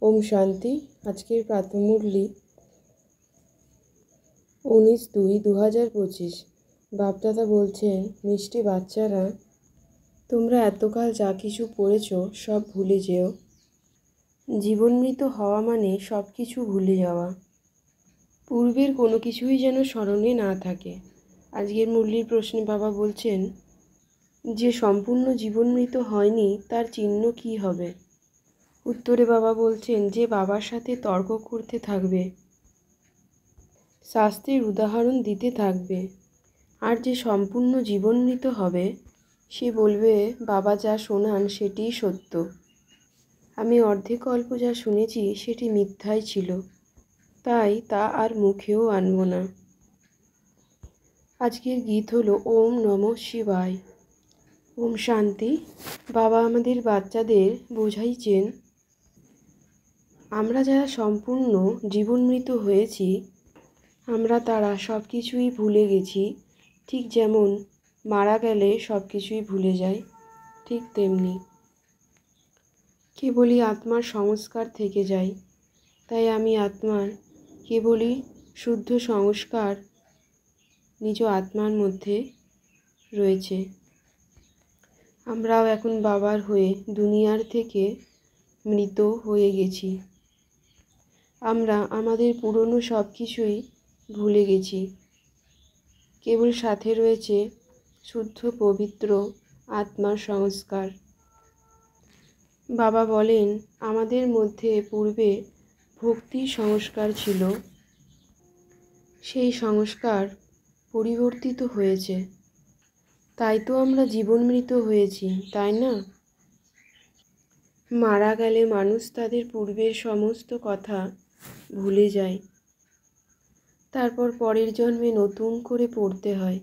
ওম শান্তি। আজকের প্রাতঃমুরলি 19/2/2025। বাপদাদা বলছেন, মিষ্টি বাচ্চারা, তোমরা এতকাল যা কিছু পড়েছ সব ভুলে যেও। জীবনমৃত হওয়া মানে সব কিছু ভুলে যাওয়া। পূর্বের কোনো কিছুই যেন স্মরণে না থাকে। আজকের মুরলির প্রশ্নে বাবা বলছেন, যে সম্পূর্ণ জীবনমৃত হয়নি তার চিহ্ন কী হবে? উত্তরে বাবা বলছেন, যে বাবার সাথে তর্ক করতে থাকবে, শাস্ত্রের উদাহরণ দিতে থাকবে, আর যে সম্পূর্ণ জীবনমৃত হবে সে বলবে, বাবা যা শোনান সেটিই সত্য, আমি অর্ধেক অল্প যা শুনেছি সেটি মিথ্যাই ছিল, তাই তা আর মুখেও আনব না। আজকের গীত হলো ওম নমঃ শিবায়। ওম শান্তি। বাবা আমাদের বাচ্চাদের বোঝাইছেন, আমরা যারা সম্পূর্ণ জীবনমৃত হয়েছি আমরা তারা সব কিছুই ভুলে গেছি। ঠিক যেমন মারা গেলে সব কিছুই ভুলে যায়, ঠিক তেমনি কেবলই আত্মার সংস্কার থেকে যায়। তাই আমি আত্মার কেবলই শুদ্ধ সংস্কার নিজ আত্মার মধ্যে রয়েছে। আমরাও এখন বাবার হয়ে দুনিয়ার থেকে মৃত হয়ে গেছি। আমরা আমাদের পুরনো সব কিছুই ভুলে গেছি, কেবল সাথে রয়েছে শুদ্ধ পবিত্র আত্মার সংস্কার। বাবা বলেন, আমাদের মধ্যে পূর্বে ভক্তির সংস্কার ছিল, সেই সংস্কার পরিবর্তিত হয়েছে, তাই তো আমরা জীবনমৃত হয়েছি, তাই না? মারা গেলে মানুষ তাদের পূর্বের সমস্ত কথা ভুলে যায়, তারপর পরের জন্মে নতুন করে পড়তে হয়।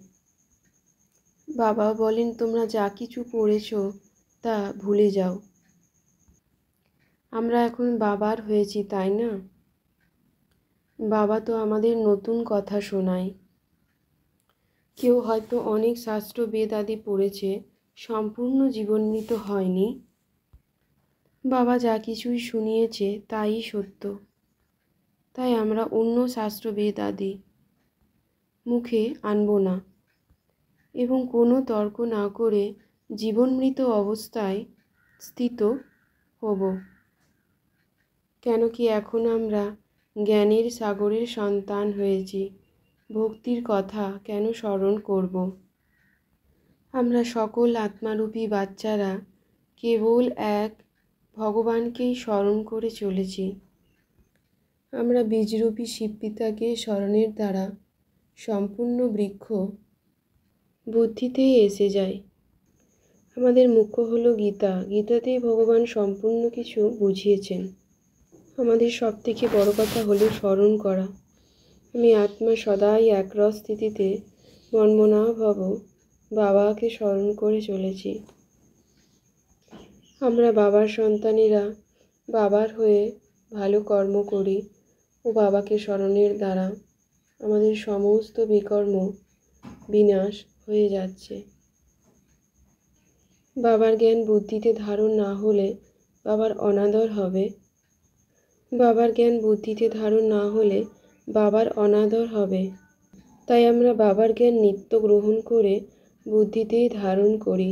বাবা বলেন, তোমরা যা কিছু পড়েছ তা ভুলে যাও। আমরা এখন বাবার হয়েছি, তাই না? বাবা তো আমাদের নতুন কথা শোনায়। কেউ হয়তো অনেক শাস্ত্র বেদ আদি পড়েছে, সম্পূর্ণ জীবনমৃত হয়নি। বাবা যা কিছুই শুনিয়েছে তাই সত্য, তাই আমরা অন্য শাস্ত্র বেদ আদি মুখে আনব না এবং কোনো তর্ক না করে জীবনমৃত অবস্থায় স্থিত হব। কেন কি এখন আমরা জ্ঞানের সাগরের সন্তান হয়েছি, ভক্তির কথা কেন স্মরণ করব? আমরা সকল আত্মারূপী বাচ্চারা কেবল এক ভগবানকেই স্মরণ করে চলেছি। আমরা বীজরূপী শিবপিতাকে স্মরণের দ্বারা সম্পূর্ণ বৃক্ষ বুদ্ধিতেই এসে যায়। আমাদের মুখ্য হলো গীতা। গীতাতেই ভগবান সম্পূর্ণ কিছু বুঝিয়েছেন। আমাদের সব থেকে বড় কথা হলো স্মরণ করা, আমি আত্মা সদাই একরস স্থিতিতে মনমনা ভব বাবাকে স্মরণ করে চলেছি। আমরা বাবার সন্তানেরা বাবার হয়ে ভালো কর্ম করি ও বাবাকে স্মরণের দ্বারা আমাদের সমস্ত বিকর্ম বিনাশ হয়ে যাচ্ছে। বাবার জ্ঞান বুদ্ধিতে ধারণ না হলে বাবার অনাদর হবে। বাবার জ্ঞান বুদ্ধিতে ধারণ না হলে বাবার অনাদর হবে। তাই আমরা বাবার জ্ঞান নিত্য গ্রহণ করে বুদ্ধিতেই ধারণ করি।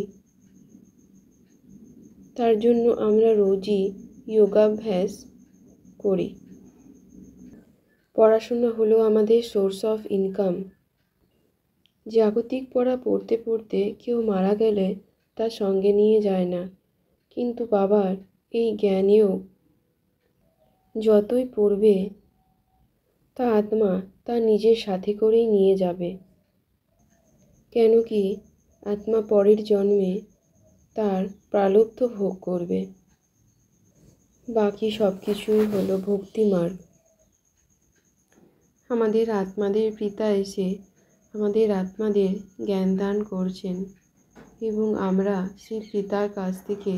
তার জন্য আমরা রোজই যোগাভ্যাস করি। পড়াশোনা হলো আমাদের সোর্স অফ ইনকাম। জাগতিক পড়া পড়তে পড়তে কেউ মারা গেলে তা সঙ্গে নিয়ে যায় না, কিন্তু বাবার এই জ্ঞানেও যতই পড়বে তা আত্মা তা নিজের সাথে করেই নিয়ে যাবে। কেন কি আত্মা পরের জন্মে তার প্রালব্ধ ভোগ করবে। বাকি সব কিছুই হলো ভক্তি মার্গ। আমাদের আত্মাদের পিতা এসে আমাদের আত্মাদের জ্ঞান দান করছেন এবং আমরা সেই পিতার কাছ থেকে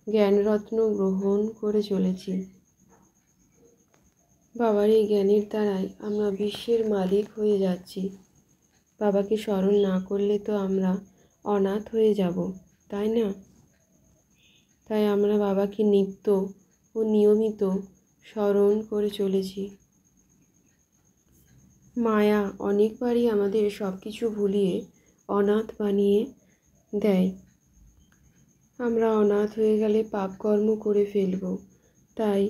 জ্ঞানরত্ন গ্রহণ করে চলেছি। বাবার এই জ্ঞানের দ্বারাই আমরা বিশ্বের মালিক হয়ে যাচ্ছি। বাবাকে স্মরণ না করলে তো আমরা অনাথ হয়ে যাব, তাই না? তাই আমরা বাবাকে নিত্য ও ও নিয়মিত স্মরণ করে চলেছি। মায়া অনেকবারই আমাদের সব কিছু ভুলিয়ে অনাথ বানিয়ে দেয়। আমরা অনাথ হয়ে গেলে পাপকর্ম করে ফেলব। তাই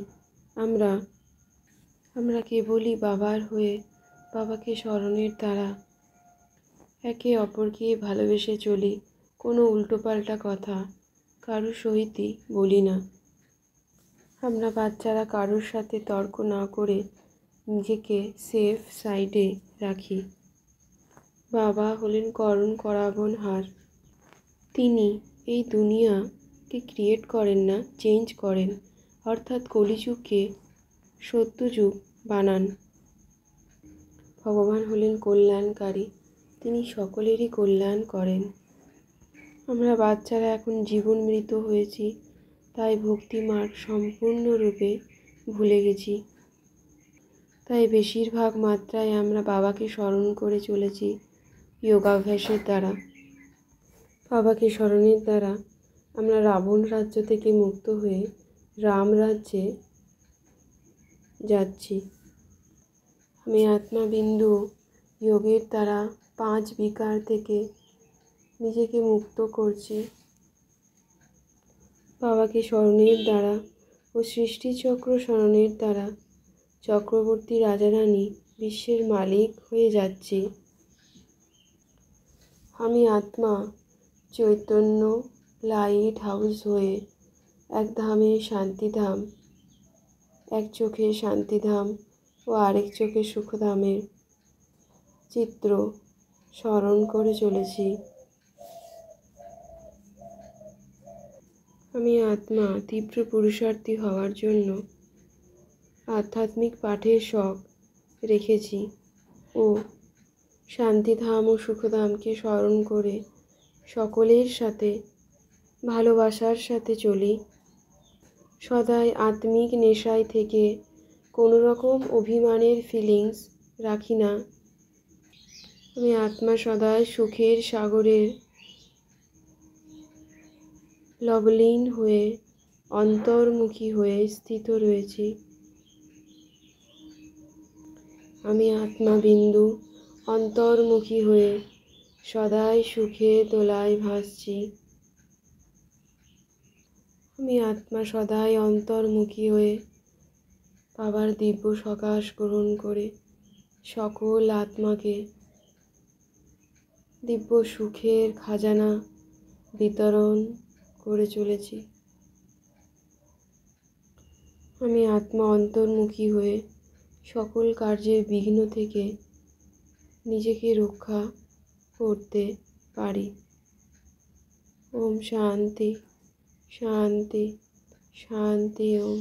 আমরা কেবলই বাবার হয়ে বাবাকে স্মরণের দ্বারা একে অপরকে ভালোবেসে চলি। কোনো উল্টোপাল্টা কথা কারোর সহিতই বলি না। আমরা বাচ্চারা কারোর সাথে তর্ক না করে নিজেকে সেফ সাইডে রাখি। বাবা হলেন করণ করাবন হার। তিনি এই দুনিয়াকে ক্রিয়েট করেন না, চেঞ্জ করেন, অর্থাৎ কলিযুগকে সত্যযুগ বানান। ভগবান হলেন কল্যাণকারী, তিনি সকলেরই কল্যাণ করেন। আমরা বাচ্চারা এখন জীবন মৃত হয়েছি, তাই ভক্তিমার্গ সম্পূর্ণরূপে ভুলে গেছি। তাই বেশিরভাগ মাত্রায় আমরা বাবাকে স্মরণ করে চলেছি যোগাভ্যাসের দ্বারা। বাবাকে স্মরণের দ্বারা আমরা রাবণ রাজ্য থেকে মুক্ত হয়ে রাম রাজ্যে যাচ্ছি। আমি আত্মাবিন্দু যোগের দ্বারা 5 বিকার থেকে নিজেকে মুক্ত করছি। বাবাকে স্মরণের দ্বারা ও সৃষ্টিচক্র স্মরণের দ্বারা চক্রবর্তী রাজারানী বিশ্বের মালিক হয়ে যাচ্ছি। আমি আত্মা চৈতন্য লাইট হাউস হয়ে এক ধামে শান্তিধাম, এক চোখে শান্তিধাম ও আরেক চোখে সুখধামের চিত্র স্মরণ করে চলেছি। আমি আত্মা তীব্র পুরুষার্থী হওয়ার জন্য আধ্যাত্মিক পাঠের শখ রেখেছি ও শান্তিধাম ও সুখধামকে স্মরণ করে সকলের সাথে ভালোবাসার সাথে চলি। সদাই আত্মিক নেশায় থেকে কোনো রকম অভিমানের ফিলিংস রাখি না। আমি আত্মা সদাই সুখের সাগরের লবলীন হয়ে অন্তর্মুখী হয়ে স্থিত রয়েছি। আমি আত্মা বিন্দু অন্তর্মুখী হয়ে সদাই সুখে দোলায় ভাসছি। আমি আত্মা সদাই অন্তর্মুখী হয়ে বাবার দিব্য সকাশ গ্রহণ করে সকল আত্মাকে দিব্য সুখের খাজানা বিতরণ করে চলেছি। আমি আত্মা অন্তর্মুখী হয়ে সকল কার্যের বিঘ্ন থেকে নিজেকে রক্ষা করতে পারি। ওম শান্তি শান্তি শান্তি ওম।